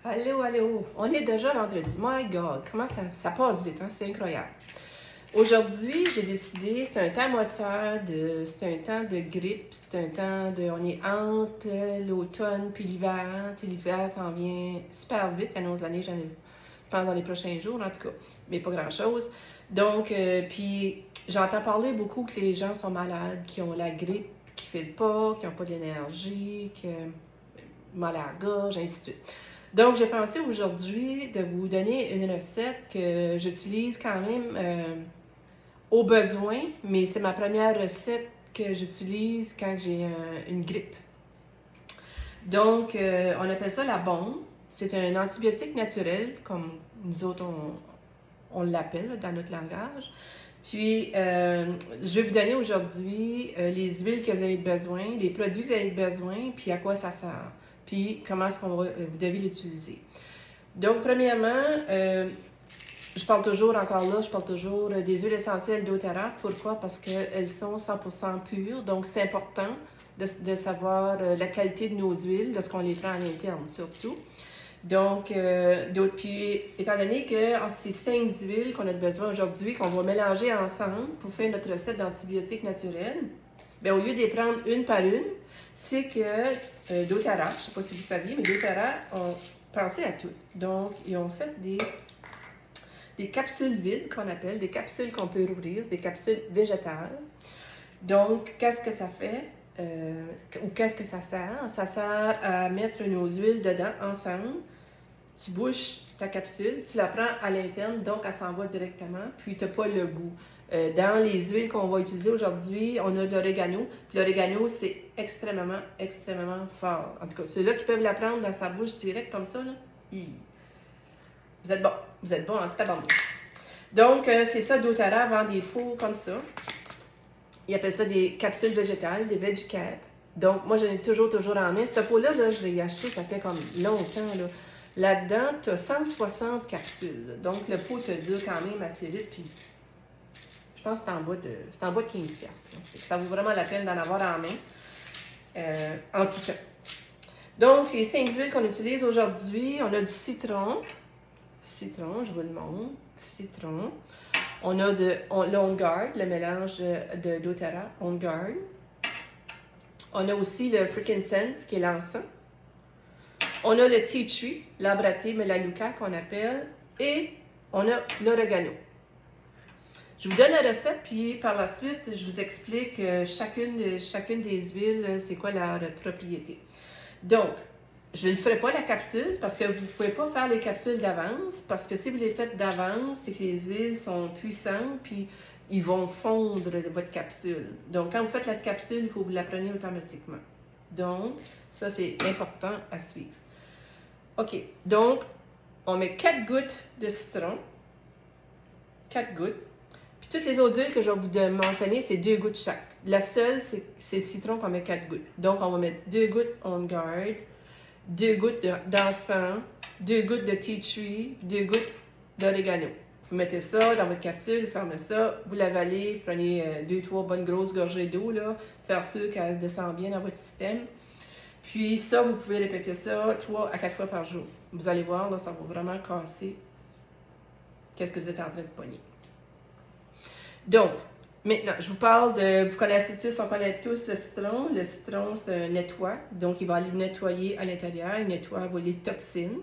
Allô, allô. On est déjà vendredi. My God, comment ça passe vite, hein? C'est incroyable. Aujourd'hui, j'ai décidé, c'est un temps moisseur, c'est un temps de grippe, c'est un temps de... On est entre l'automne puis l'hiver. Tu sais, l'hiver s'en vient super vite, annonce la neige, je pense, dans les prochains jours, en tout cas. Mais pas grand-chose. Donc, puis j'entends parler beaucoup que les gens sont malades, qui ont la grippe, qui ne filent pas, qui n'ont pas d'énergie, qui mal à la gorge, ainsi de suite. Donc, j'ai pensé aujourd'hui de vous donner une recette que j'utilise quand même au besoin, mais c'est ma première recette que j'utilise quand j'ai une grippe. Donc, on appelle ça la bombe. C'est un antibiotique naturel, comme nous autres, on l'appelle dans notre langage. Puis, je vais vous donner aujourd'hui les huiles que vous avez besoin, les produits que vous avez besoin, puis à quoi ça sert, puis comment est-ce vous devez l'utiliser. Donc, premièrement, je parle toujours des huiles essentielles doTERRA. Pourquoi? Parce qu'elles sont 100% pures. Donc, c'est important de savoir la qualité de nos huiles, de ce qu'on les prend à l'interne surtout. Donc, puis, étant donné que c'est 5 huiles qu'on a besoin aujourd'hui, qu'on va mélanger ensemble pour faire notre recette d'antibiotiques naturels, bien, au lieu de les prendre une par une, c'est que doTERRA, je ne sais pas si vous saviez, mais doTERRA ont pensé à tout. Donc, ils ont fait des capsules vides qu'on appelle, des capsules qu'on peut ouvrir, des capsules végétales. Donc, qu'est-ce que ça fait? Ou qu'est-ce que ça sert? Ça sert à mettre nos huiles dedans ensemble. Tu bouches ta capsule, tu la prends à l'interne, donc elle s'en va directement, puis tu n'as pas le goût. Dans les huiles qu'on va utiliser aujourd'hui, on a de l'orégano. Puis l'orégano, c'est extrêmement, extrêmement fort. En tout cas, ceux-là qui peuvent la prendre dans sa bouche direct comme ça, là, vous êtes bon. Vous êtes bon en tabarnouche. Donc, c'est ça, doTERRA vend des pots comme ça. Ils appellent ça des capsules végétales, des VegCap. Donc, moi, j'en ai toujours en main. Ce pot-là, je l'ai acheté, ça fait comme longtemps, là. Là-dedans, tu as 160 capsules. Donc, le pot te dure quand même assez vite. Puis, je pense que c'est en bas de 15$. Ça vaut vraiment la peine d'en avoir en main. En tout cas. Donc, les 5 huiles qu'on utilise aujourd'hui, on a du citron. Citron, je vous le montre. Citron. On a de On Guard, le mélange de doTERRA, On Guard. On a aussi le frankincense, qui est l'encens. On a le tea tree, l'Abrate melaleuca qu'on appelle, et on a l'orégano. Je vous donne la recette, puis par la suite, je vous explique chacune des huiles, c'est quoi leur propriété. Donc, je ne ferai pas la capsule parce que vous ne pouvez pas faire les capsules d'avance, parce que si vous les faites d'avance, c'est que les huiles sont puissantes, puis ils vont fondre votre capsule. Donc, quand vous faites la capsule, il faut que vous la preniez automatiquement. Donc, ça, c'est important à suivre. OK, donc, on met 4 gouttes de citron. 4 gouttes. Puis toutes les autres huiles que je vais vous mentionner, c'est 2 gouttes chaque. La seule, c'est le citron qu'on met 4 gouttes. Donc, on va mettre 2 gouttes On Guard, 2 gouttes d'encens, 2 gouttes de tea tree, 2 gouttes d'orégano. Vous mettez ça dans votre capsule, vous fermez ça, vous l'avalez, vous prenez 2-3 bonnes grosses gorgées d'eau, là, faire sûr qu'elle descend bien dans votre système. Puis ça, vous pouvez répéter ça 3 à 4 fois par jour. Vous allez voir, là, ça va vraiment casser qu'est-ce que vous êtes en train de pogner. Donc, maintenant, je vous parle de... Vous connaissez tous, on connaît tous le citron. Le citron, c'est un nettoie. Donc, il va aller nettoyer à l'intérieur. Il nettoie les toxines.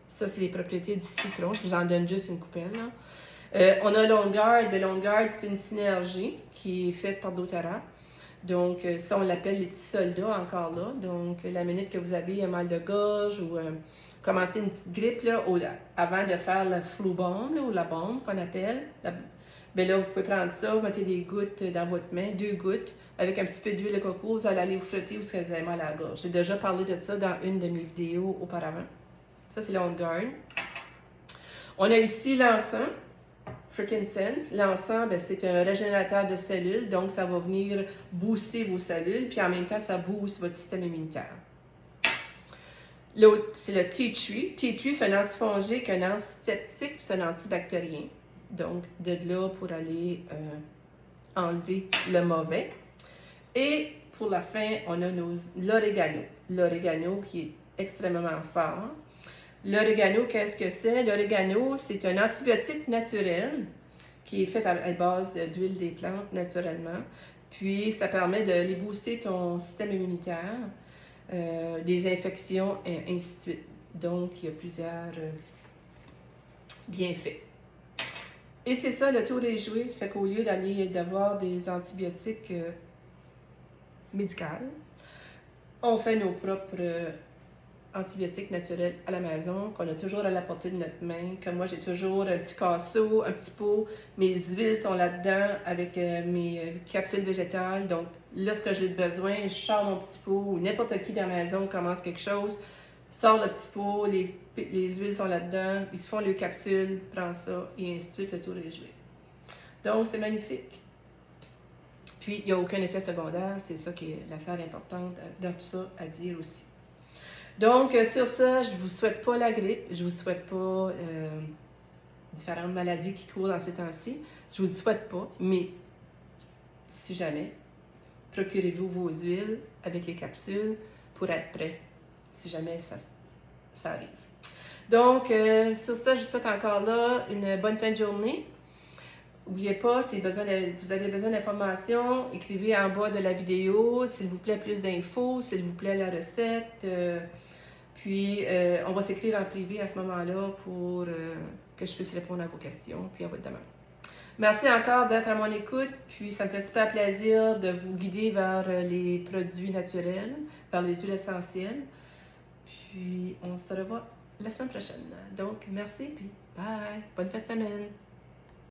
Ça, c'est les propriétés du citron. Je vous en donne juste une coupelle, là. On a l'On Guard. Mais l'On Guard, c'est une synergie qui est faite par doTERRA. Donc, ça, on l'appelle les petits soldats encore là. Donc, la minute que vous avez un mal de gorge ou commencer une petite grippe, là, avant de faire le flu bomb, là, ou la bombe qu'on appelle, bien là, vous pouvez prendre ça, vous mettez des gouttes dans votre main, 2 gouttes, avec un petit peu d'huile de coco, vous allez aller vous frotter parce que vous avez mal à la gorge. J'ai déjà parlé de ça dans une de mes vidéos auparavant. Ça, c'est l'On Guard. On a ici l'encens. Frankincense. L'encens, c'est un régénérateur de cellules, donc ça va venir booster vos cellules, puis en même temps, ça booste votre système immunitaire. L'autre, c'est le tea tree. Tea tree, c'est un antifongique, un antiseptique, c'est un antibactérien. Donc, de là pour aller enlever le mauvais. Et pour la fin, on a l'orégano. L'orégano qui est extrêmement fort. L'orégano, qu'est-ce que c'est? L'orégano, c'est un antibiotique naturel qui est fait à base d'huile des plantes naturellement. Puis, ça permet de les booster ton système immunitaire, des infections, et ainsi de suite. Donc, il y a plusieurs bienfaits. Et c'est ça, le tour est joué. Ça fait qu'au lieu d'avoir des antibiotiques médicaux, on fait nos propres antibiotiques naturels à la maison, qu'on a toujours à la portée de notre main. Comme moi, j'ai toujours un petit casseau, un petit pot. Mes huiles sont là-dedans avec mes capsules végétales. Donc, lorsque j'ai besoin, je sors mon petit pot ou n'importe qui dans la maison commence quelque chose, sort le petit pot, les huiles sont là-dedans, ils se font les capsules, prends ça, et ainsi de suite, le tour est joué. Donc, c'est magnifique. Puis, il n'y a aucun effet secondaire, c'est ça qui est l'affaire importante dans tout ça à dire aussi. Donc, sur ça, je ne vous souhaite pas la grippe, je ne vous souhaite pas différentes maladies qui courent dans ces temps-ci. Je ne vous le souhaite pas, mais si jamais, procurez-vous vos huiles avec les capsules pour être prêt, si jamais ça arrive. Donc, sur ça, je vous souhaite encore là une bonne fin de journée. N'oubliez pas, si vous avez besoin d'informations, écrivez en bas de la vidéo, s'il vous plaît, plus d'infos, s'il vous plaît, la recette. Puis, on va s'écrire en privé à ce moment-là pour que je puisse répondre à vos questions puis à votre demande. Merci encore d'être à mon écoute, puis ça me fait super plaisir de vous guider vers les produits naturels, vers les huiles essentielles. Puis, on se revoit la semaine prochaine. Donc, merci, puis bye! Bonne fin de semaine!